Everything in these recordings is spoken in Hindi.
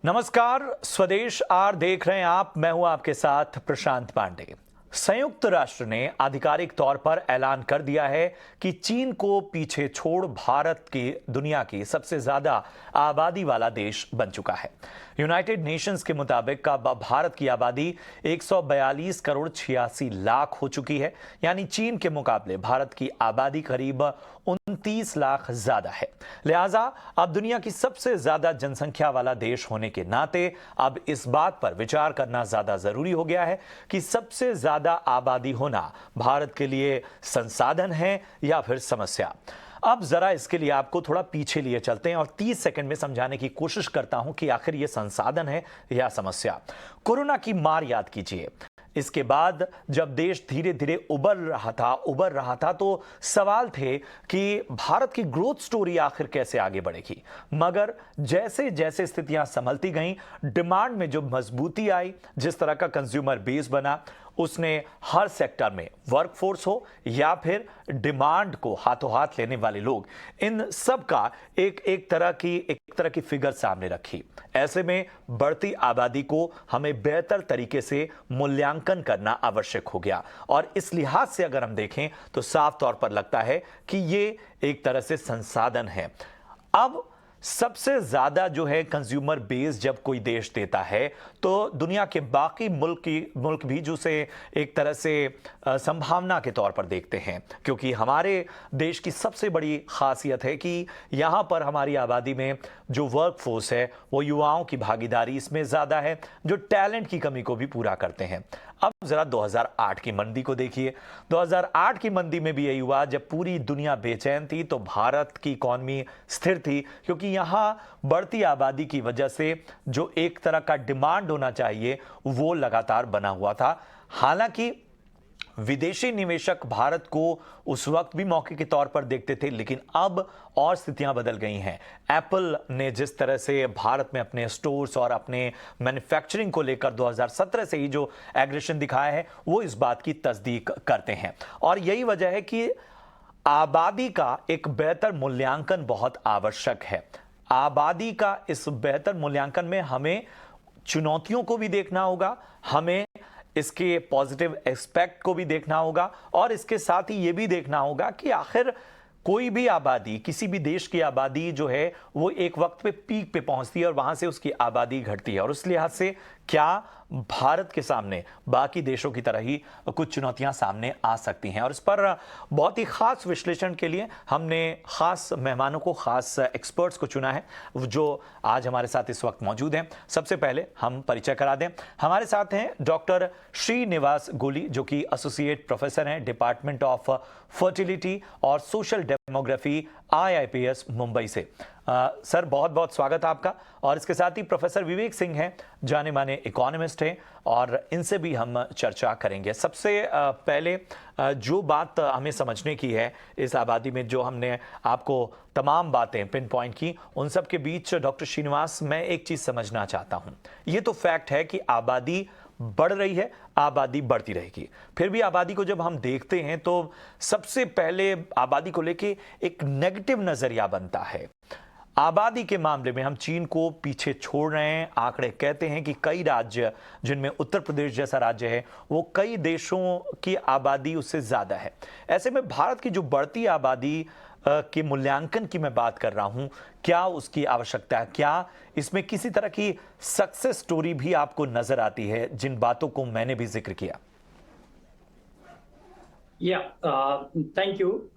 नमस्कार, स्वदेश आर देख रहे हैं आप। मैं हूं आपके साथ प्रशांत पांडे। संयुक्त राष्ट्र ने आधिकारिक तौर पर ऐलान कर दिया है कि चीन को पीछे छोड़ भारत की दुनिया की सबसे ज्यादा आबादी वाला देश बन चुका है। यूनाइटेड नेशंस के मुताबिक अब भारत की आबादी 142 करोड़ 86 लाख हो चुकी है, यानी चीन के मुकाबले भारत की आबादी करीब 29 लाख ज्यादा है। लिहाजा अब दुनिया की सबसे ज्यादा जनसंख्या वाला देश होने के नाते अब इस बात पर विचार करना ज्यादा जरूरी हो गया है कि सबसे ज्यादा आबादी होना भारत के लिए संसाधन है या फिर समस्या। अब जरा इसके लिए आपको थोड़ा पीछे लिए चलते हैं और 30 सेकंड में समझाने की कोशिश करता हूं कि आखिर यह संसाधन है या समस्या। कोरोना की मार याद कीजिए। इसके बाद जब देश धीरे धीरे उबर रहा था तो सवाल थे कि भारत की ग्रोथ स्टोरी आखिर कैसे आगे बढ़ेगी। मगर जैसे जैसे स्थितियां संभलती गईं, डिमांड में जो मजबूती आई, जिस तरह का कंज्यूमर बेस बना, उसने हर सेक्टर में वर्कफोर्स हो या फिर डिमांड को हाथों हाथ लेने वाले लोग, इन सब का एक तरह की फिगर सामने रखी। ऐसे में बढ़ती आबादी को हमें बेहतर तरीके से मूल्यांकन करना आवश्यक हो गया और इस लिहाज से अगर हम देखें तो साफ तौर पर लगता है कि ये एक तरह से संसाधन है। अब सबसे ज्यादा जो है कंज्यूमर बेस जब कोई देश देता है तो दुनिया के बाकी मुल्क भी जो से एक तरह से संभावना के तौर पर देखते हैं, क्योंकि हमारे देश की सबसे बड़ी खासियत है कि यहाँ पर हमारी आबादी में जो वर्कफोर्स है वो युवाओं की भागीदारी इसमें ज्यादा है, जो टैलेंट की कमी को भी पूरा करते हैं। अब जरा 2008 की मंदी को देखिए। 2008 की मंदी में भी यही हुआ, जब पूरी दुनिया बेचैन थी तो भारत की इकॉनमी स्थिर थी, क्योंकि यहां बढ़ती आबादी की वजह से जो एक तरह का डिमांड होना चाहिए वो लगातार बना हुआ था। हालांकि विदेशी निवेशक भारत को उस वक्त भी मौके के तौर पर देखते थे, लेकिन अब और स्थितियां बदल गई हैं। एप्पल ने जिस तरह से भारत में अपने स्टोर्स और अपने मैन्युफैक्चरिंग को लेकर 2017 से ही जो एग्रेशन दिखाया है वो इस बात की तस्दीक करते हैं। और यही वजह है कि आबादी का एक बेहतर मूल्यांकन बहुत आवश्यक है। आबादी का इस बेहतर मूल्यांकन में हमें चुनौतियों को भी देखना होगा, हमें इसके पॉजिटिव एस्पेक्ट को भी देखना होगा और इसके साथ ही यह भी देखना होगा कि आखिर कोई भी आबादी, किसी भी देश की आबादी जो है वो एक वक्त पे पीक पे पहुंचती है और वहां से उसकी आबादी घटती है। और उस लिहाज से क्या भारत के सामने बाकी देशों की तरह ही कुछ चुनौतियां सामने आ सकती हैं। और इस पर बहुत ही खास विश्लेषण के लिए हमने खास मेहमानों को, खास एक्सपर्ट्स को चुना है जो आज हमारे साथ इस वक्त मौजूद हैं। सबसे पहले हम परिचय करा दें। हमारे साथ हैं डॉक्टर श्रीनिवास गोली, जो कि एसोसिएट प्रोफेसर हैं डिपार्टमेंट ऑफ फर्टिलिटी और सोशल डेमोग्राफी, IIPS मुंबई से। सर, बहुत बहुत स्वागत आपका। और इसके साथ ही प्रोफेसर विवेक सिंह हैं, जाने माने इकोनॉमिस्ट हैं, और इनसे भी हम चर्चा करेंगे। सबसे पहले जो बात हमें समझने की है इस आबादी में, जो हमने आपको तमाम बातें पिन पॉइंट की, उन सब के बीच डॉक्टर श्रीनिवास, मैं एक चीज समझना चाहता हूं। ये तो फैक्ट है कि आबादी बढ़ रही है, आबादी बढ़ती रहेगी। फिर भी आबादी को जब हम देखते हैं तो सबसे पहले आबादी को लेके एक नेगेटिव नजरिया बनता है। आबादी के मामले में हम चीन को पीछे छोड़ रहे हैं। आंकड़े कहते हैं कि कई राज्य, जिनमें उत्तर प्रदेश जैसा राज्य है, वो कई देशों की आबादी उससे ज्यादा है। ऐसे में भारत की जो बढ़ती आबादी के मूल्यांकन की मैं बात कर रहा हूं, क्या उसकी आवश्यकता है? क्या इसमें किसी तरह की सक्सेस स्टोरी भी आपको नजर आती है, जिन बातों को मैंने भी जिक्र किया? Thank you.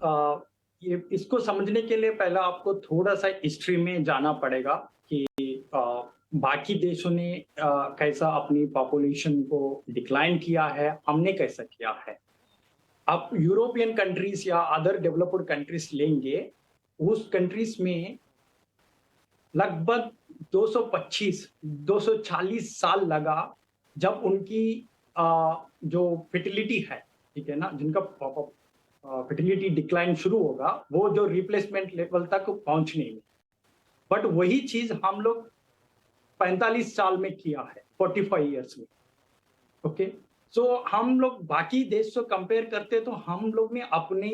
ये इसको समझने के लिए पहले आपको थोड़ा सा हिस्ट्री में जाना पड़ेगा कि बाकी देशों ने कैसा अपनी पॉपुलेशन को डिक्लाइन किया है, हमने कैसा किया है। आप यूरोपियन कंट्रीज या अदर डेवलप्ड कंट्रीज लेंगे, उस कंट्रीज में लगभग 240 साल लगा जब उनकी जो फर्टिलिटी है, ठीक है ना, जिनका फर्टिलिटी डिक्लाइन शुरू होगा, वो जो रिप्लेसमेंट लेवल तक पहुंचने में। बट वही चीज हम लोग 45 साल में किया है, 45 इयर्स में। ओके, सो हम लोग बाकी देश से कंपेयर करते तो हम लोग ने अपनी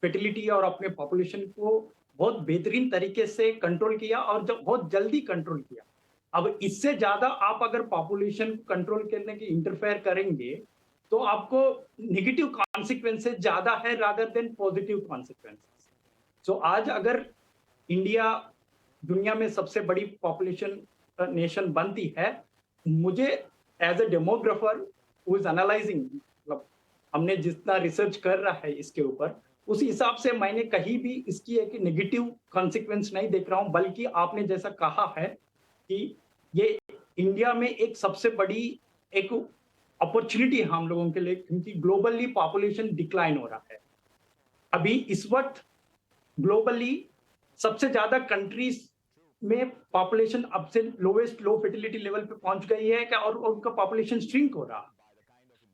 फर्टिलिटी और अपने पॉपुलेशन को बहुत बेहतरीन तरीके से कंट्रोल किया और बहुत जल्दी कंट्रोल किया। अब इससे ज्यादा आप अगर पॉपुलेशन को कंट्रोल करने की इंटरफेयर करेंगे तो आपको नेगेटिव कॉन्सिक्वेंसेस ज्यादा है रादर देन पॉजिटिव कॉन्सिक्वेंसेस। सो आज अगर इंडिया दुनिया में सबसे बड़ी पॉपुलेशन नेशन बनती है, मुझे as a demographer who is analysing, मतलब हमने जितना रिसर्च कर रहा है इसके ऊपर, उस हिसाब से मैंने कहीं भी इसकी एक नेगेटिव कॉन्सिक्वेंस नहीं देख रहा हूं, बल्कि आपने जैसा कहा है कि ये इंडिया में एक सबसे बड़ी एक अपॉर्चुनिटी है हम लोगों के लिए, क्योंकि ग्लोबली पॉपुलेशन डिक्लाइन हो रहा है। अभी इस वक्त ग्लोबली सबसे ज्यादा कंट्रीज में पॉपुलेशन अब से लोवेस्ट लो फर्टिलिटी लेवल पे पहुंच गई है क्या, और उनका पॉपुलेशन श्रिंक हो रहा है।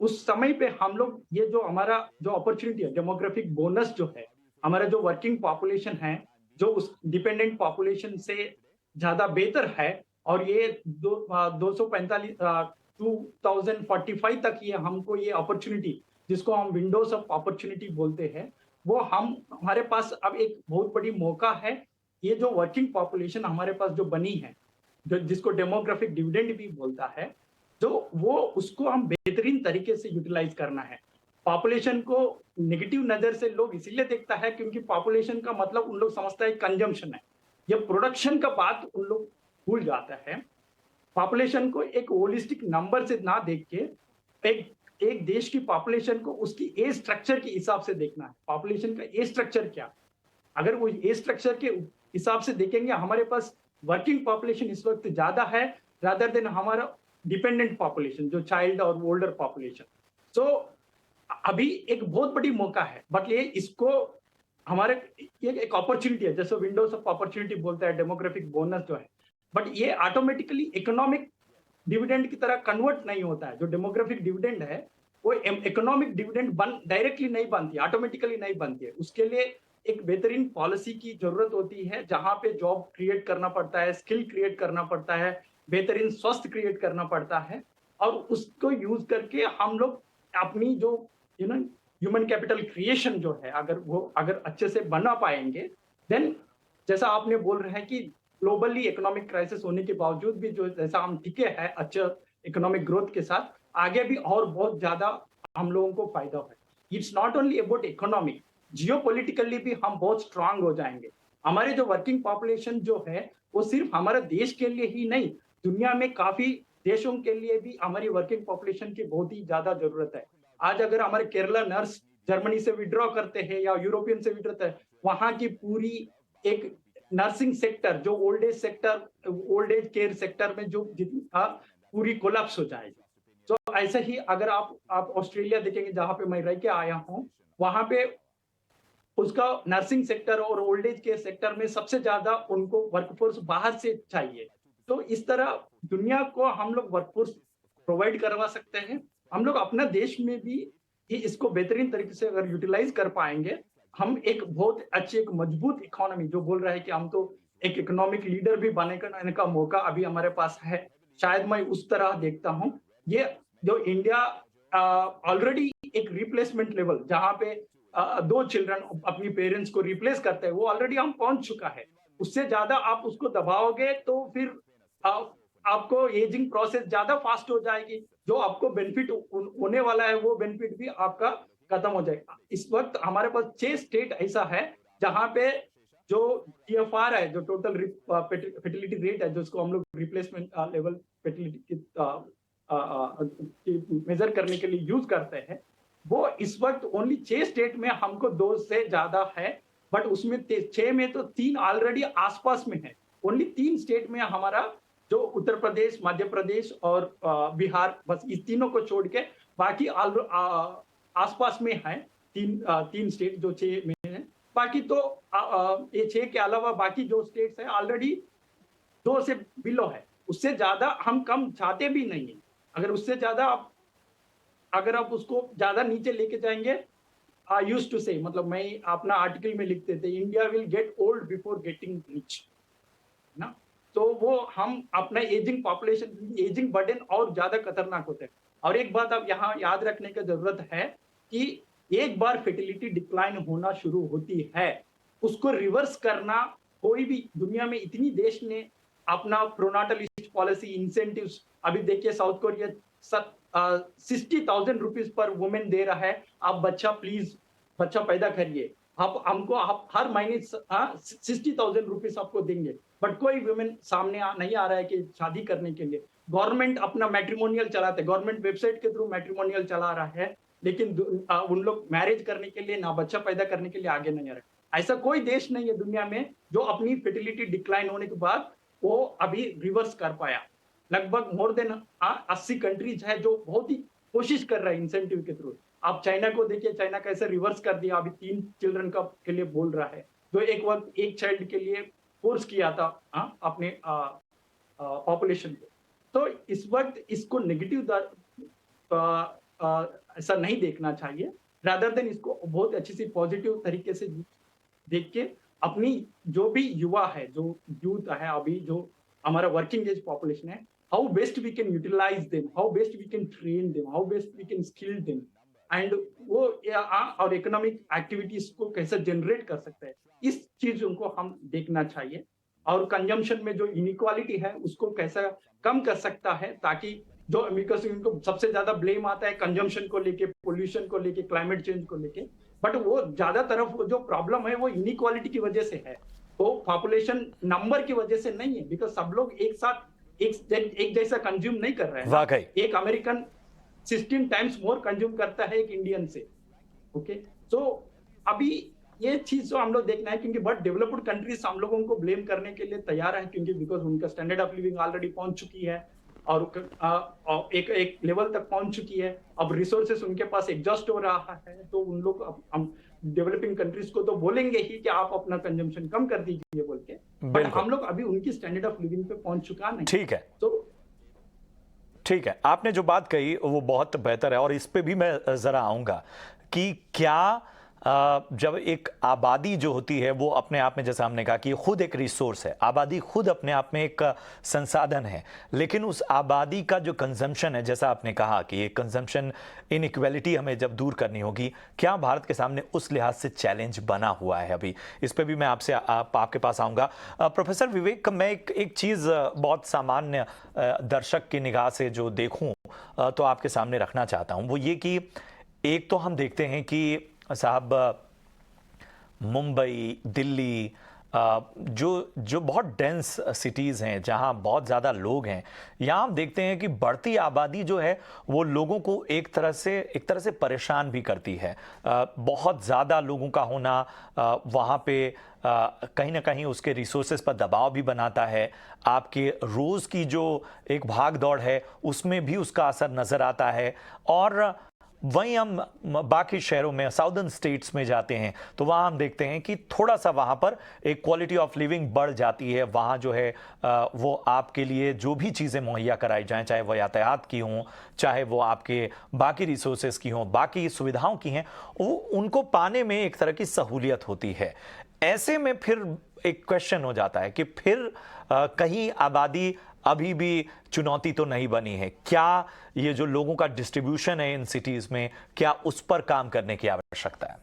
उस समय पे हम लोग ये जो हमारा जो अपॉर्चुनिटी है, डेमोग्राफिक बोनस जो है, हमारा जो वर्किंग पॉपुलेशन है जो उस डिपेंडेंट पॉपुलेशन से ज्यादा बेहतर है, और ये 245 2045 तक ये हमको ये अपॉर्चुनिटी, जिसको हम विंडोज ऑफ अपॉर्चुनिटी बोलते हैं, वो हम हमारे पास अब एक बहुत बड़ी मौका है। ये जो वर्किंग पॉपुलेशन हमारे पास जो बनी है, जो जिसको डेमोग्राफिक डिविडेंड भी बोलता है, तो वो उसको हम बेहतरीन तरीके से यूटिलाइज करना है। पॉपुलेशन को नेगेटिव नजर से लोग इसीलिए देखता है क्योंकि पॉपुलेशन का मतलब उन लोग समझता है कंजम्पशन है। ये प्रोडक्शन का बात उन लोग भूल जाता है। पॉपुलेशन को एक होलिस्टिक नंबर से ना देख के एक देश की पॉपुलेशन को उसकी एज स्ट्रक्चर के हिसाब से देखना है। पॉपुलेशन का एज स्ट्रक्चर क्या, अगर वो एज स्ट्रक्चर के हिसाब से देखेंगे, हमारे पास वर्किंग पॉपुलेशन इस वक्त ज्यादा है रादर देन हमारा डिपेंडेंट पॉपुलेशन जो चाइल्ड और ओल्डर पॉपुलेशन। सो अभी एक बहुत बड़ी मौका है, बट ये इसको हमारे ये एक अपॉर्चुनिटी है, जैसे विंडोज ऑफ अपॉर्चुनिटी बोलता है डेमोग्राफिक बोनस जो है, बट ये ऑटोमेटिकली इकोनॉमिक डिविडेंड की तरह कन्वर्ट नहीं होता है। जो डेमोग्राफिक डिविडेंड है वो इकोनॉमिक डिविडेंड डायरेक्टली नहीं बनती, ऑटोमेटिकली नहीं बनती है। उसके लिए एक बेहतरीन पॉलिसी की जरूरत होती है, जहां पे जॉब क्रिएट करना पड़ता है, स्किल क्रिएट करना पड़ता है, बेहतरीन स्वास्थ्य क्रिएट करना पड़ता है, और उसको यूज करके हम लोग अपनी जो ह्यूमन कैपिटल क्रिएशन जो है, अगर अच्छे से बना पाएंगे, देन जैसा आपने बोल रहे हैं कि ग्लोबली इकोनॉमिक क्राइसिस होने के बावजूद भी जो जैसा हम टिके हैं अच्छे इकोनॉमिक ग्रोथ के साथ, आगे भी और बहुत ज्यादा हम लोगों को फायदा है। It's not only about economic, geopolitically भी हम बहुत स्ट्रांग हो जाएंगे। हमारे जो वर्किंग पॉपुलेशन जो है वो सिर्फ हमारे देश के लिए ही नहीं, दुनिया में काफी देशों के लिए भी हमारी वर्किंग पॉपुलेशन की बहुत ही ज्यादा जरूरत है। आज अगर हमारे केरला नर्स जर्मनी से विड्रॉ करते हैं या यूरोपियन से विड्रॉ करते हैं, वहां की पूरी एक नर्सिंग सेक्टर जो ओल्ड एज केयर सेक्टर में जो जितनी था पूरी कोलैप्स हो जाएगी। तो ऐसे ही अगर आप ऑस्ट्रेलिया देखेंगे जहां पे मैं रह के आया हूँ, वहां पे उसका नर्सिंग सेक्टर और ओल्ड एज केयर सेक्टर में सबसे ज्यादा उनको वर्कफोर्स बाहर से चाहिए। तो इस तरह दुनिया को हम लोग वर्कफोर्स प्रोवाइड करवा सकते हैं। हम लोग अपना देश में भी इसको बेहतरीन तरीके से अगर यूटिलाइज कर पाएंगे, हम एक बहुत अच्छी एक मजबूत इकोनॉमी, जो बोल रहा है कि हम तो एक इकोनॉमिक लीडर भी बने का मौका अभी हमारे पास है, शायद मैं उस तरह देखता हूँ। ये जो इंडिया ऑलरेडी एक रिप्लेसमेंट लेवल जहां पे 2 चिल्ड्रन अपनी पेरेंट्स को रिप्लेस करते हैं, वो ऑलरेडी हम पहुंच चुका है। उससे ज्यादा आप उसको दबाओगे तो फिर आपको एजिंग प्रोसेस ज्यादा फास्ट हो जाएगी, जो आपको बेनिफिट होने वाला है वो बेनिफिट भी आपका खत्म हो जाएगा। इस वक्त हमारे पास 6 स्टेट ऐसा है जहां पे जो TFR है, जो टोटल फर्टिलिटी रेट है, जिसको हम लोग रिप्लेसमेंट लेवल फर्टिलिटी मेजर करने के लिए यूज करते हैं, वो इस वक्त ओनली 6 स्टेट में हमको 2 से ज्यादा है, बट उसमें 6 में तो 3 ऑलरेडी आसपास में है। ओनली 3 स्टेट में हमारा जो उत्तर प्रदेश, मध्य प्रदेश और बिहार, बस इस तीनों को छोड़ के बाकी आसपास में है। 3 स्टेट जो 6 में है, बाकी तो ये 6 के अलावा बाकी जो स्टेट्स है ऑलरेडी 2 से बिलो है। उससे ज्यादा हम कम चाहते भी नहीं है। अगर उससे ज्यादा अगर आप उसको ज्यादा नीचे लेके जाएंगे, आई यूज्ड टू से, मतलब मैं अपना आर्टिकल में लिखते थे, India will get old before getting rich ना। तो वो हम अपना एजिंग पॉपुलेशन, एजिंग बर्डन और ज्यादा खतरनाक होता है। और एक बात आप यहाँ याद रखने की जरूरत है कि एक बार फर्टिलिटी डिक्लाइन होना शुरू होती है, उसको रिवर्स करना कोई भी दुनिया में इतनी देश ने अपना प्रोनाटलिस्ट पॉलिसी इंसेंटिव्स, अभी देखिए south Korea 60,000 rupees per women they रहा है, आप बच्चा प्लीज बच्चा पैदा करिए, आप हमको आप हर महीने 60,000 रुपीज आपको देंगे, बट कोई वुमेन सामने नहीं आ रहा है कि शादी करने के लिए। गवर्नमेंट अपना मैट्रिमोनियल चलाते, गवर्नमेंट वेबसाइट के थ्रू मैट्रिमोनियल चला रहा है, लेकिन उन लोग मैरिज करने के लिए ना बच्चा पैदा करने के लिए आगे नहीं आ रहे। ऐसा कोई देश नहीं है दुनिया में जो अपनी फर्टिलिटी डिक्लाइन होने के बाद वो अभी रिवर्स कर पाया। लगभग मोर देन 80 कंट्रीज है जो बहुत ही कोशिश कर रहा है इंसेंटिव के थ्रू। आप चाइना को देखिए, चाइना कैसे रिवर्स कर दिया, अभी 3 चिल्ड्रन का के लिए बोल रहा है, जो एक वक्त एक चाइल्ड के लिए फोर्स किया था अपने पॉपुलेशन को। तो इस वक्त इसको नेगेटिव ऐसा नहीं देखना चाहिए, रादर देन इसको बहुत अच्छी सी पॉजिटिव तरीके से देख के अपनी जो भी युवा है, जो यूथ है, अभी जो हमारा वर्किंग एज पॉपुलेशन है, how best we can utilise them, how best we can train them, how best we can skill them, and वो और इकोनॉमिक एक्टिविटीज को कैसे जनरेट कर सकते हैं, इस चीजों को हम देखना चाहिए। और कंजम्पशन में जो इनइक्वालिटी है उसको कैसा कम कर सकता है, ताकि जो बिकॉज इनको सबसे ज्यादा ब्लेम आता है कंजम्पशन को लेके, पोल्यूशन को लेके, क्लाइमेट चेंज को लेके, बट वो ज्यादा तरफ जो प्रॉब्लम है वो इनइक्वालिटी की वजह से है, वो पॉपुलेशन नंबर की वजह से नहीं है, बिकॉज सब लोग एक साथ एक जैसा कंज्यूम नहीं कर रहे हैं। वाकई एक अमेरिकन 16 टाइम्स मोर कंज्यूम करता है एक इंडियन से। ओके, सो अभी ये चीज जो हम लोग देखना है, क्योंकि बट डेवलप्ड कंट्रीज हम लोगों को ब्लेम करने के लिए तैयार है, क्योंकि बिकॉज उनका स्टैंडर्ड ऑफ लिविंग ऑलरेडी पहुंच चुकी है और एक लेवल तक पहुंच चुकी है, अब रिसोर्सेस उनके पास एग्जॉस्ट हो रहा है, तो उन लोग हम डेवलपिंग कंट्रीज को तो बोलेंगे ही कि आप अपना कंजम्पशन कम कर दीजिए बोल के, बट हम लोग अभी उनकी स्टैंडर्ड ऑफ लिविंग पे पहुंच चुका नहीं। ठीक है, तो ठीक है, आपने जो बात कही वो बहुत बेहतर है और इस पे भी मैं जरा आऊंगा कि क्या जब एक आबादी जो होती है वो अपने आप में, जैसा हमने कहा कि खुद एक रिसोर्स है, आबादी खुद अपने आप में एक संसाधन है, लेकिन उस आबादी का जो कंजम्पशन है, जैसा आपने कहा कि ये कंजम्पशन इनइक्वालिटी हमें जब दूर करनी होगी, क्या भारत के सामने उस लिहाज से चैलेंज बना हुआ है अभी? इस पे भी मैं आपसे आपके पास आऊँगा। प्रोफेसर विवेक, मैं एक चीज़ बहुत सामान्य दर्शक की निगाह से जो देखूँ तो आपके सामने रखना चाहता हूँ, वो ये कि एक तो हम देखते हैं कि साहब मुंबई, दिल्ली, जो बहुत डेंस सिटीज़ हैं, जहां बहुत ज़्यादा लोग हैं, यहाँ हम देखते हैं कि बढ़ती आबादी जो है वो लोगों को एक तरह से परेशान भी करती है। बहुत ज़्यादा लोगों का होना वहाँ पे कहीं ना कहीं उसके रिसोर्सेज पर दबाव भी बनाता है। आपके रोज़ की जो एक भाग दौड़ है उसमें भी उसका असर नज़र आता है। और वहीं हम बाकी शहरों में, साउदर्न स्टेट्स में जाते हैं तो वहाँ हम देखते हैं कि थोड़ा सा वहाँ पर एक क्वालिटी ऑफ लिविंग बढ़ जाती है। वहाँ जो है वो आपके लिए जो भी चीज़ें मुहैया कराई जाएं, चाहे वो यातायात की हों, चाहे वो आपके बाकी रिसोर्सेज की हों, बाकी सुविधाओं की हैं, वो उनको पाने में एक तरह की सहूलियत होती है। ऐसे में फिर एक क्वेश्चन हो जाता है कि फिर कहीं आबादी अभी भी चुनौती तो नहीं बनी है क्या? ये जो लोगों का डिस्ट्रीब्यूशन है इन सिटीज में, क्या उस पर काम करने की आवश्यकता है?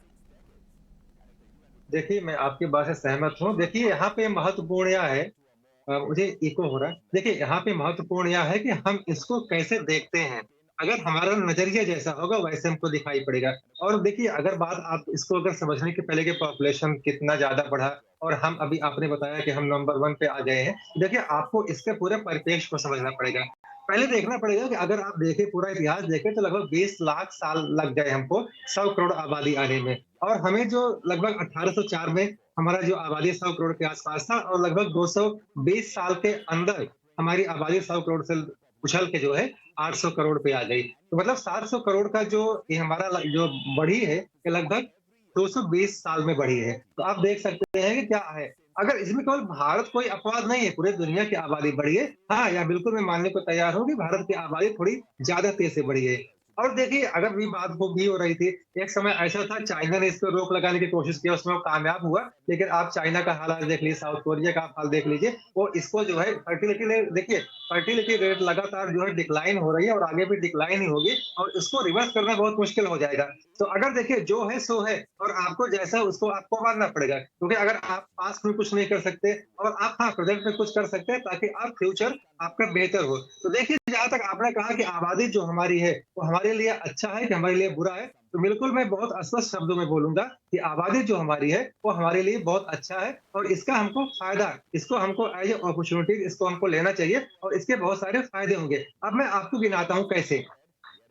देखिए, मैं आपकी बात से सहमत हूँ। देखिए, यहाँ पे महत्वपूर्ण यह है, मुझे इको हो रहा है। देखिए, यहाँ पे महत्वपूर्ण यह है कि हम इसको कैसे देखते हैं। अगर हमारा नज़रिया जैसा होगा वैसे हमको दिखाई पड़ेगा। और देखिए, अगर बात आप इसको अगर समझने के पहले कि पॉपुलेशन कितना ज़्यादा बढ़ा और हम अभी आपने बताया कि हम नंबर 1 पे आ गए हैं। देखिए, आपको इसके पूरे परिप्रेक्ष्य को समझना पड़ेगा। पहले देखना पड़ेगा कि अगर आप देखें, पूरा इतिहास देखें तो लगभग 20 लाख साल लग गए हमको 100 करोड़ आबादी आने में। और हमें जो लगभग 1804 में हमारा जो आबादी 100 करोड़ के आसपास था और लगभग 220 साल के अंदर हमारी आबादी 100 करोड़ से उछल के जो है 800 करोड़ पे आ गई। तो मतलब 700 करोड़ का जो ये हमारा जो बढ़ी है, ये लगभग 220 साल में बढ़ी है। तो आप देख सकते हैं कि क्या है। अगर इसमें केवल भारत कोई अपवाद नहीं है, पूरे दुनिया की आबादी बढ़ी है। हाँ, यह बिल्कुल मैं मानने को तैयार हूँ कि भारत की आबादी थोड़ी ज्यादा तेज से बढ़ी है। और देखिए अगर भी बात वो भी हो रही थी, एक समय ऐसा था चाइना ने इस पर रोक लगाने की कोशिश की, उसमें वो कामयाब हुआ, लेकिन आप चाइना का हाल देख लीजिए, साउथ कोरिया का आप हाल देख लीजिए, वो इसको जो है फर्टिलिटी रेट लगातार जो है डिक्लाइन हो रही है और आगे भी डिक्लाइन ही होगी और इसको रिवर्स करना बहुत मुश्किल हो जाएगा। तो अगर देखिए जो है सो है और आपको जैसा उसको आपको मानना पड़ेगा, क्योंकि अगर आप पास्ट में कुछ नहीं कर सकते और आप हाँ प्रेजेंट में कुछ कर सकते हैं ताकि आप फ्यूचर आपका बेहतर हो। तो देखिए जहां तक आपने कहा कि आबादी जो हमारी है वो हमारे लिए अच्छा है कि हमारे लिए बुरा है, तो बिल्कुल मैं बहुत स्पष्ट शब्दों में बोलूंगा कि आबादी जो हमारी है वो हमारे लिए बहुत अच्छा है और इसका हमको फायदा, इसको हमको एज ए अपॉर्चुनिटी इसको हमको लेना चाहिए और इसके बहुत सारे फायदे होंगे। अब मैं आपको गिनाता हूँ कैसे।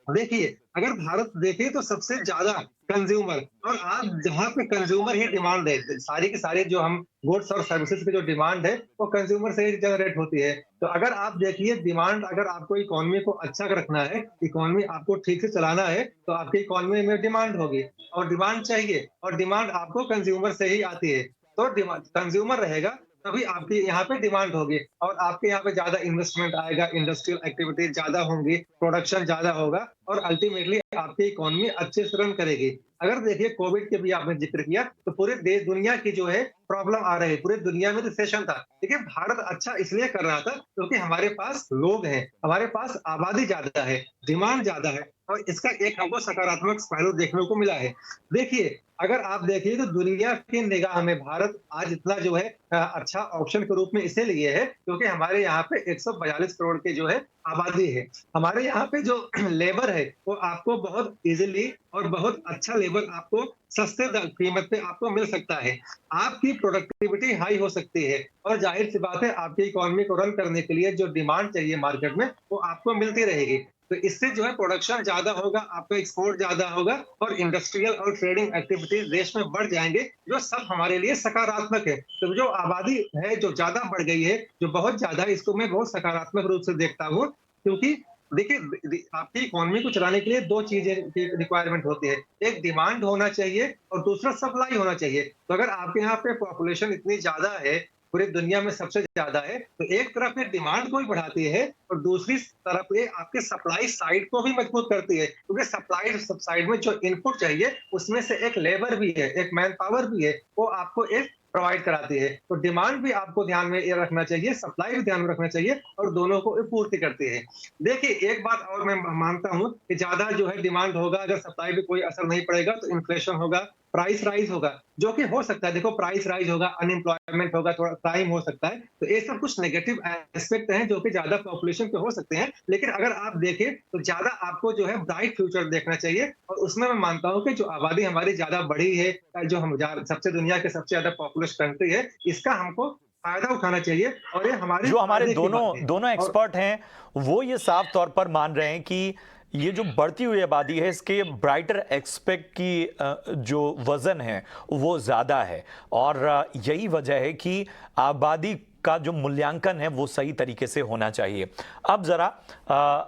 देखिए, अगर भारत देखे तो सबसे ज्यादा कंज्यूमर और आज जहाँ पे कंज्यूमर ही डिमांड है, सारी की सारी जो हम गुड्स और सर्विसेज की जो डिमांड है वो कंज्यूमर से ही जनरेट होती है। तो अगर आप देखिए डिमांड, अगर आपको इकोनॉमी को अच्छा रखना है, इकोनॉमी आपको ठीक से चलाना है, तो आपकी इकोनॉमी में डिमांड होगी और डिमांड चाहिए और डिमांड आपको कंज्यूमर से ही आती है। तो डिमांड कंज्यूमर रहेगा तभी आपकी यहाँ पे डिमांड होगी और आपके यहाँ पे ज्यादा इन्वेस्टमेंट आएगा, इंडस्ट्रियल एक्टिविटी ज्यादा होंगी, प्रोडक्शन ज्यादा होगा और अल्टीमेटली आपकी इकोनॉमी अच्छे से रन करेगी। अगर देखिए कोविड के भी आपने जिक्र किया तो पूरे देश दुनिया की जो है प्रॉब्लम आ रही है, पूरे दुनिया में रिसेशन था। देखिए भारत अच्छा इसलिए कर रहा था क्योंकि हमारे पास लोग हैं, हमारे पास आबादी ज्यादा है, डिमांड ज्यादा है और इसका एक हमको सकारात्मक पहलू देखने को मिला है। देखिए अगर आप देखिए तो दुनिया की निगाह में भारत आज इतना जो है अच्छा ऑप्शन के रूप में इसीलिए है क्योंकि हमारे यहाँ पे 142 करोड़ की जो है आबादी है। हमारे यहाँ पे जो लेबर है वो आपको बहुत इजीली और बहुत अच्छा लेबर आपको सस्ते कीमत पे आपको मिल सकता है। आपकी प्रोडक्टिविटी हाई हो सकती है और जाहिर सी बात है आपकी इकोनॉमी को रन करने के लिए जो डिमांड चाहिए मार्केट में वो आपको मिलती रहेगी। तो इससे जो है प्रोडक्शन ज्यादा होगा, आपका एक्सपोर्ट ज्यादा होगा और इंडस्ट्रियल और ट्रेडिंग एक्टिविटीज देश में बढ़ जाएंगे, जो सब हमारे लिए सकारात्मक है। तो जो आबादी है जो ज्यादा बढ़ गई है, जो बहुत ज्यादा है, इसको मैं बहुत सकारात्मक रूप से देखता हूँ क्योंकि देखिए आपकी इकोनॉमी को चलाने के लिए दो चीजें की रिक्वायरमेंट होती है, एक डिमांड होना चाहिए और दूसरा सप्लाई होना चाहिए। तो अगर आपके यहाँ पे पॉपुलेशन इतनी ज्यादा है, पूरी दुनिया में सबसे ज्यादा है, तो एक तरफ ये डिमांड को भी बढ़ाती है और दूसरी तरफ ये आपके सप्लाई साइड को भी मजबूत करती है क्योंकि सप्लाई साइड में जो इनपुट चाहिए उसमें से एक लेबर भी है, एक मैन पावर भी है, वो आपको एक प्रोवाइड कराती है। तो डिमांड भी आपको ध्यान में ये रखना चाहिए, सप्लाई भी ध्यान में रखना चाहिए और दोनों को पूर्ति करती है। देखिए एक बात और मैं मानता हूँ कि ज्यादा जो है डिमांड होगा, अगर सप्लाई पे कोई असर नहीं पड़ेगा तो इन्फ्लेशन होगा, प्राइस राइज होगा, जो कि हो सकता है। देखो प्राइस राइज होगा, अनएम्प्लॉयमेंट होगा, थोड़ा क्राइम हो सकता है, तो ये सब कुछ नेगेटिव एस्पेक्ट हैं जो कि ज्यादा पॉपुलेशन पे हो सकते हैं। लेकिन अगर आप देखें तो ज्यादा आपको जो है ब्राइट फ्यूचर देखना चाहिए और उसमें मैं मानता हूँ कि जो आबादी हमारी ज्यादा बढ़ी है, जो हम सबसे दुनिया के सबसे ज्यादा पॉपुलस कंट्री है, इसका हमको फायदा उठाना चाहिए और ये हमारे जो हमारे फायदे की बात है। दोनों एक्सपर्ट हैं वो ये साफ तौर पर मान रहे हैं कि ये जो बढ़ती हुई आबादी है इसके ब्राइटर एक्सपेक्ट की जो वजन है वो ज़्यादा है और यही वजह है कि आबादी का जो मूल्यांकन है वो सही तरीके से होना चाहिए। अब ज़रा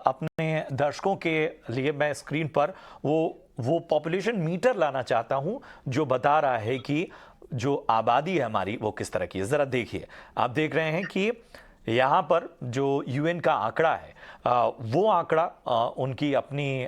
अपने दर्शकों के लिए मैं स्क्रीन पर वो पॉपुलेशन मीटर लाना चाहता हूँ जो बता रहा है कि जो आबादी है हमारी वो किस तरह की है। ज़रा देखिए, आप देख रहे हैं कि यहाँ पर जो यूएन का आंकड़ा है वो आंकड़ा उनकी अपनी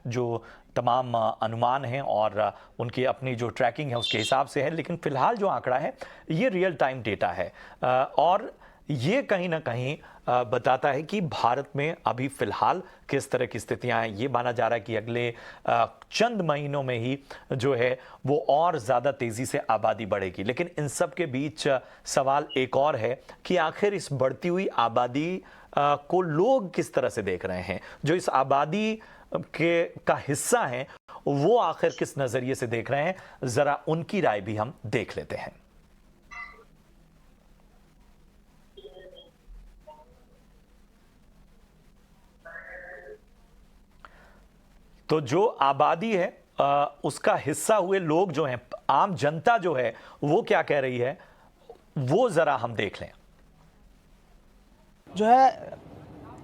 जो तमाम अनुमान हैं और उनकी अपनी जो ट्रैकिंग है उसके हिसाब से है, लेकिन फिलहाल जो आंकड़ा है ये रियल टाइम डेटा है और ये कहीं ना कहीं बताता है कि भारत में अभी फिलहाल किस तरह की स्थितियां हैं। ये माना जा रहा है कि अगले चंद महीनों में ही जो है वो और ज़्यादा तेज़ी से आबादी बढ़ेगी। लेकिन इन सब के बीच सवाल एक और है कि आखिर इस बढ़ती हुई आबादी को लोग किस तरह से देख रहे हैं, जो इस आबादी का हिस्सा हैं वो आखिर किस नज़रिए से देख रहे हैं। ज़रा उनकी राय भी हम देख लेते हैं। तो जो आबादी है उसका हिस्सा हुए लोग जो हैं, आम जनता जो है वो क्या कह रही है वो जरा हम देख लें। जो है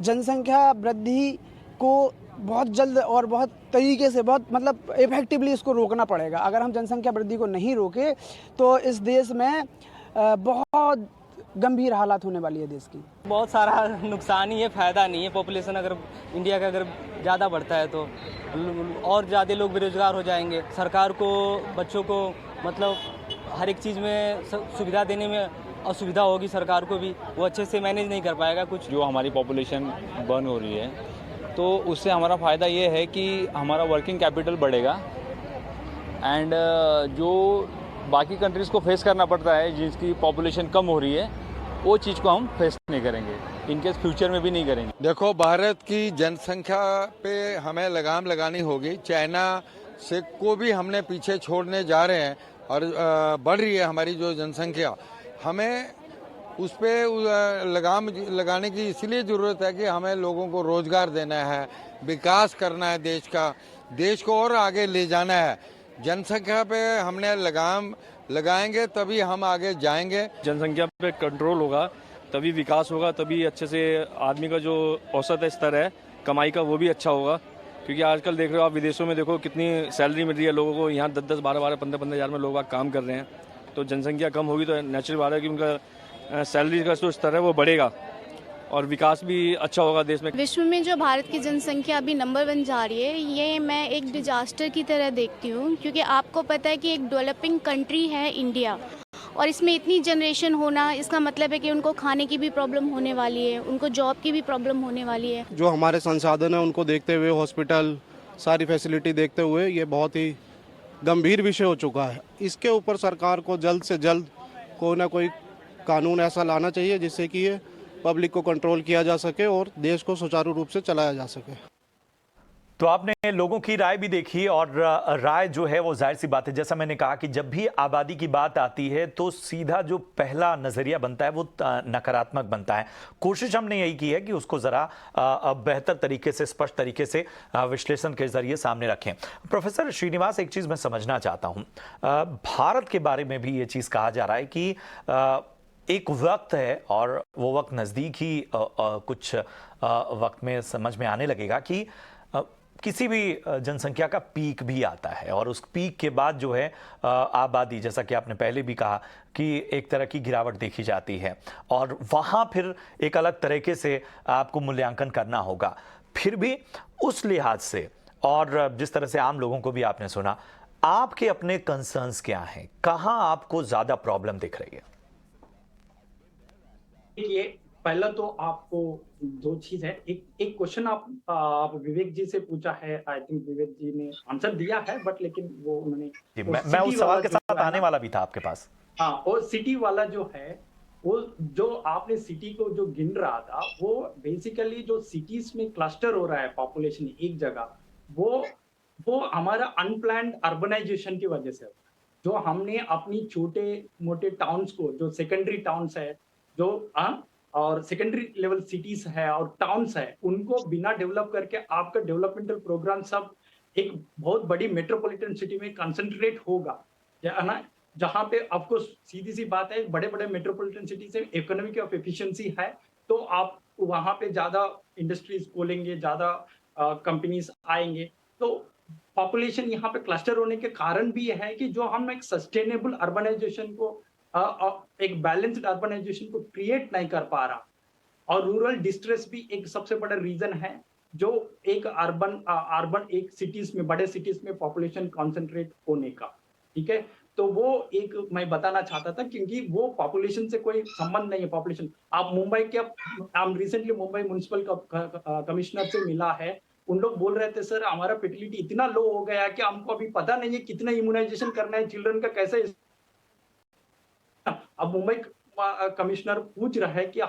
जनसंख्या वृद्धि को बहुत जल्द और बहुत तरीके से बहुत मतलब इफेक्टिवली इसको रोकना पड़ेगा। अगर हम जनसंख्या वृद्धि को नहीं रोके तो इस देश में बहुत गंभीर हालात होने वाली है देश की। बहुत सारा नुकसान ही है, फ़ायदा नहीं है। पॉपुलेशन अगर इंडिया का अगर ज़्यादा बढ़ता है तो और ज़्यादा लोग बेरोजगार हो जाएंगे। सरकार को बच्चों को मतलब हर एक चीज़ में सुविधा देने में असुविधा होगी, सरकार को भी वो अच्छे से मैनेज नहीं कर पाएगा कुछ। जो हमारी पॉपुलेशन बर्न हो रही है तो उससे हमारा फ़ायदा ये है कि हमारा वर्किंग कैपिटल बढ़ेगा एंड जो बाकी कंट्रीज़ को फेस करना पड़ता है जिसकी पॉपुलेशन कम हो रही है वो चीज़ को हम फेस नहीं करेंगे, इनकेस फ्यूचर में भी नहीं करेंगे। देखो, भारत की जनसंख्या पे हमें लगाम लगानी होगी। चाइना से को भी हमने पीछे छोड़ने जा रहे हैं और बढ़ रही है हमारी जो जनसंख्या। हमें उस पर लगाम लगाने की इसलिए ज़रूरत है कि हमें लोगों को रोज़गार देना है, विकास करना है देश का, देश को और आगे ले जाना है। जनसंख्या पे हमने लगाम लगाएंगे तभी हम आगे जाएंगे। जनसंख्या पे कंट्रोल होगा तभी विकास होगा, तभी अच्छे से आदमी का जो औसत स्तर है कमाई का वो भी अच्छा होगा। क्योंकि आजकल देख रहे हो आप, विदेशों में देखो कितनी सैलरी मिल रही है लोगों को, यहाँ 10-10, 12-12, 15-15 हज़ार में लोग काम कर रहे हैं। तो जनसंख्या कम होगी तो नेचुरल बात है कि उनका सैलरी का जो स्तर है वो बढ़ेगा और विकास भी अच्छा होगा देश में। विश्व में जो भारत की जनसंख्या अभी नंबर 1 जा रही है, ये मैं एक डिजास्टर की तरह देखती हूँ। क्योंकि आपको पता है कि एक डेवलपिंग कंट्री है इंडिया, और इसमें इतनी जनरेशन होना, इसका मतलब है कि उनको खाने की भी प्रॉब्लम होने वाली है, उनको जॉब की भी प्रॉब्लम होने वाली है। जो हमारे संसाधन है उनको देखते हुए, हॉस्पिटल सारी फैसिलिटी देखते हुए, ये बहुत ही गंभीर विषय हो चुका है। इसके ऊपर सरकार को जल्द से जल्द कोई ना कोई कानून ऐसा लाना चाहिए जिससे कि ये पब्लिक को कंट्रोल किया जा सके और देश को सुचारू रूप से चलाया जा सके। तो आपने लोगों की राय भी देखी और राय जो है वो जाहिर सी बात है, जैसा मैंने कहा कि जब भी आबादी की बात आती है तो सीधा जो पहला नजरिया बनता है वो नकारात्मक बनता है। कोशिश हमने यही की है कि उसको जरा बेहतर तरीके से, स्पष्ट तरीके से विश्लेषण के जरिए सामने रखें। प्रोफेसर श्रीनिवास, एक चीज मैं समझना चाहता हूं, भारत के बारे में भी ये चीज कहा जा रहा है कि एक वक्त है और वो वक्त नजदीक ही कुछ वक्त में समझ में आने लगेगा कि किसी भी जनसंख्या का पीक भी आता है और उस पीक के बाद जो है आबादी, जैसा कि आपने पहले भी कहा कि एक तरह की गिरावट देखी जाती है और वहाँ फिर एक अलग तरीके से आपको मूल्यांकन करना होगा। फिर भी उस लिहाज से और जिस तरह से आम लोगों को भी आपने सुना, आपके अपने कंसर्न्स क्या हैं, कहाँ आपको ज़्यादा प्रॉब्लम दिख रही है? ये पहला तो आपको दो चीज है। एक क्वेश्चन आप विवेक जी से पूछा है, आई थिंक विवेक जी ने आंसर दिया है, बट लेकिन वो उन्होंने मैं उस सवाल के साथ आने वाला भी था आपके पास। हाँ, और सिटी वाला जो है, वो जो आपने सिटी को जो गिन रहा था, वो बेसिकली जो सिटीज में क्लस्टर हो रहा है पॉपुलेशन एक जगह, वो हमारा अनप्लान्ड अर्बनाइजेशन की वजह से, जो हमने अपनी छोटे मोटे टाउन्स को, जो सेकेंडरी टाउन्स है, जो और सेकेंडरी लेवल सिटीज है और टाउन्स है, उनको बिना डेवलप करके आपका डेवलपमेंटल प्रोग्राम सब एक बहुत बड़ी मेट्रोपॉलिटन सिटी में कंसंट्रेट होगा, है ना, जहाँ पे आपको सीधी सी बात है, बड़े बड़े मेट्रोपॉलिटन सिटी से इकोनॉमिक ऑफ एफिशिएंसी है, तो आप वहाँ पे ज्यादा इंडस्ट्रीज खोलेंगे, ज्यादा कंपनीज आएंगे, तो पॉपुलेशन यहाँ पे क्लस्टर होने के कारण भी है कि जो हम एक सस्टेनेबल अर्बनाइजेशन को, एक बैलेंस्ड अर्बनाइजेशन को क्रिएट नहीं कर पा रहा, और रूरल डिस्ट्रेस भी एक सबसे बड़ा रीजन है, जो एक अर्बन एक सिटीज में, बड़े सिटीज में पॉपुलेशन कॉन्सेंट्रेट होने का। ठीक है, तो वो एक मैं बताना चाहता था, क्योंकि वो पॉपुलेशन से कोई संबंध नहीं है। पॉपुलेशन, आप मुंबई के, हम रिसेंटली मुंबई म्युनिसिपल कमिश्नर से मिला है, उन लोग बोल रहे थे, सर हमारा फर्टिलिटी इतना लो हो गया है कि हमको अभी पता नहीं है कितना इम्यूनाइजेशन करना है चिल्ड्रन का, कैसे। अब मुंबई कमिश्नर पूछ रहा है कि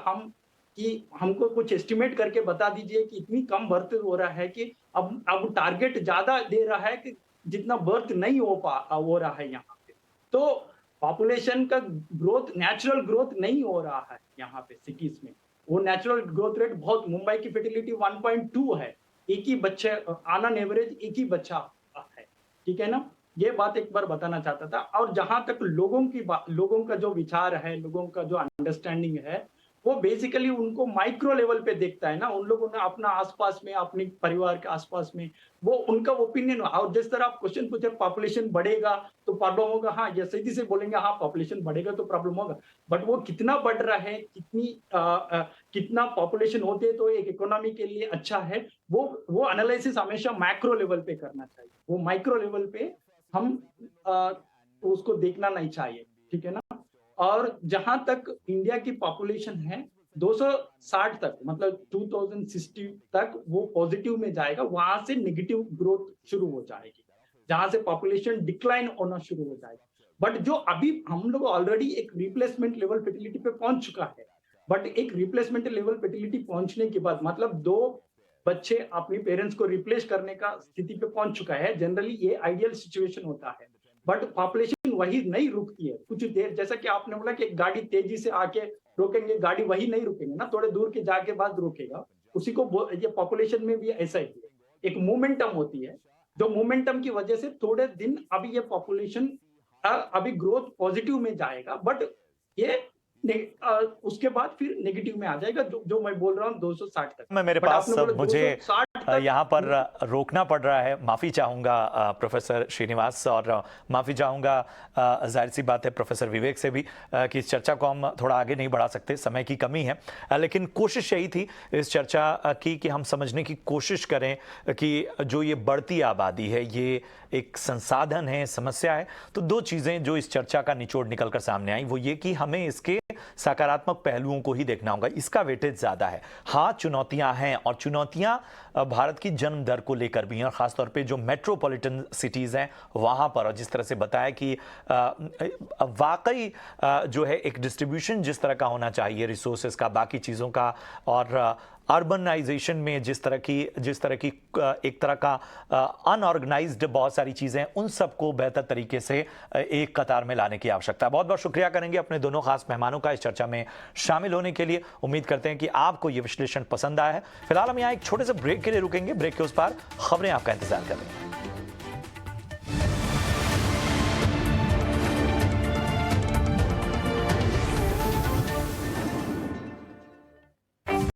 हमको कुछ एस्टिमेट करके बता दीजिए कि इतनी कम बर्थ हो रहा है कि अब टारगेट ज्यादा दे रहा है कि जितना बर्थ नहीं हो रहा है यहाँ पे, तो पॉपुलेशन का ग्रोथ, नेचुरल ग्रोथ नहीं हो रहा है यहाँ पे सिटीज में। वो नेचुरल ग्रोथ रेट बहुत, मुंबई की फर्टिलिटी 1.2 है, एक ही बच्चे, ऑन एवरेज एक ही बच्चा है। ठीक है ना, ये बात एक बार बताना चाहता था। और जहां तक लोगों का जो विचार है, लोगों का जो अंडरस्टैंडिंग है, वो बेसिकली उनको माइक्रो लेवल पे देखता है ना, उन लोगों ने अपना आसपास में, अपने परिवार के आसपास में, वो उनका ओपिनियन। और जिस तरह आप क्वेश्चन पूछे पॉपुलेशन बढ़ेगा तो प्रॉब्लम होगा, हाँ ये सीधी से बोलेंगे हाँ पॉपुलेशन बढ़ेगा तो प्रॉब्लम होगा, बट वो कितना बढ़ रहा है, कितना पॉपुलेशन होते तो एक इकोनॉमी के लिए अच्छा है, वो एनालिसिस हमेशा मैक्रो लेवल पे करना चाहिए। वो माइक्रो लेवल पे हम उसको देखना नहीं चाहिए, ठीक है ना। और जहां तक इंडिया की पॉपुलेशन है 260 तक, मतलब 2060 तक वो पॉजिटिव में जाएगा, वहां से नेगेटिव ग्रोथ शुरू हो जाएगी, जहां से पॉपुलेशन डिक्लाइन होना शुरू हो जाएगा। बट जो अभी हम लोग ऑलरेडी एक रिप्लेसमेंट लेवल फर्टिलिटी पे पहुंच चुका है, बट एक रिप्लेसमेंट लेवल फर्टिलिटी पहुंचने के बाद मतलब 2 बच्चे अपने पेरेंट्स को रिप्लेस करने का स्थिति पे पहुंच चुका है, जनरली ये आइडियल सिचुएशन होता है। बट पॉपुलेशन वही नहीं रुकती है कुछ देर, जैसा कि आपने बोला कि एक गाड़ी तेजी से आके रोकेंगे, गाड़ी वही नहीं रुकेंगे ना, थोड़े दूर के जाके बाद रुकेगा। उसी को ये पॉपुलेशन में भी ऐसा ही है, एक मोमेंटम होती है, जो मोमेंटम की वजह से थोड़े दिन अभी ये पॉपुलेशन अभी ग्रोथ पॉजिटिव में जाएगा, बट ये उसके बाद फिर नेगेटिव में आ जाएगा, जो मैं बोल रहा हूँ 260 तक। मैं मेरे But पास आपने बोला मुझे 260 तक यहाँ पर रोकना पड़ रहा है, माफ़ी चाहूँगा प्रोफेसर श्रीनिवास, और माफ़ी चाहूँगा जाहिर सी बात है प्रोफेसर विवेक से भी कि इस चर्चा को हम थोड़ा आगे नहीं बढ़ा सकते, समय की कमी है, लेकिन कोशिश यही थी इस चर्चा की कि हम समझने की कोशिश करें कि जो ये बढ़ती आबादी है ये एक संसाधन है, समस्या है। तो 2 चीज़ें जो इस चर्चा का निचोड़ निकल कर सामने आई वो ये कि हमें इसके सकारात्मक पहलुओं को ही देखना होगा, इसका वेटेज ज़्यादा है। हाँ चुनौतियां हैं, और चुनौतियां भारत की जन्म दर को लेकर भी हैं, और ख़ासतौर पे जो मेट्रोपॉलिटन सिटीज़ हैं वहाँ पर, और जिस तरह से बताया कि वाकई जो है एक डिस्ट्रीब्यूशन जिस तरह का होना चाहिए रिसोर्सेज का, बाकी चीज़ों का, और अर्बनाइजेशन में जिस तरह की एक तरह का अनऑर्गेनाइज्ड बहुत सारी चीज़ें, उन सबको बेहतर तरीके से एक कतार में लाने की आवश्यकता है। बहुत बहुत शुक्रिया करेंगे अपने दोनों खास मेहमानों का इस चर्चा में शामिल होने के लिए। उम्मीद करते हैं कि आपको ये विश्लेषण पसंद आया है। फिलहाल हम यहाँ एक छोटे से ब्रेक के लिए रुकेंगे, ब्रेक के उस पार खबरें आपका इंतजार कर रही हैं।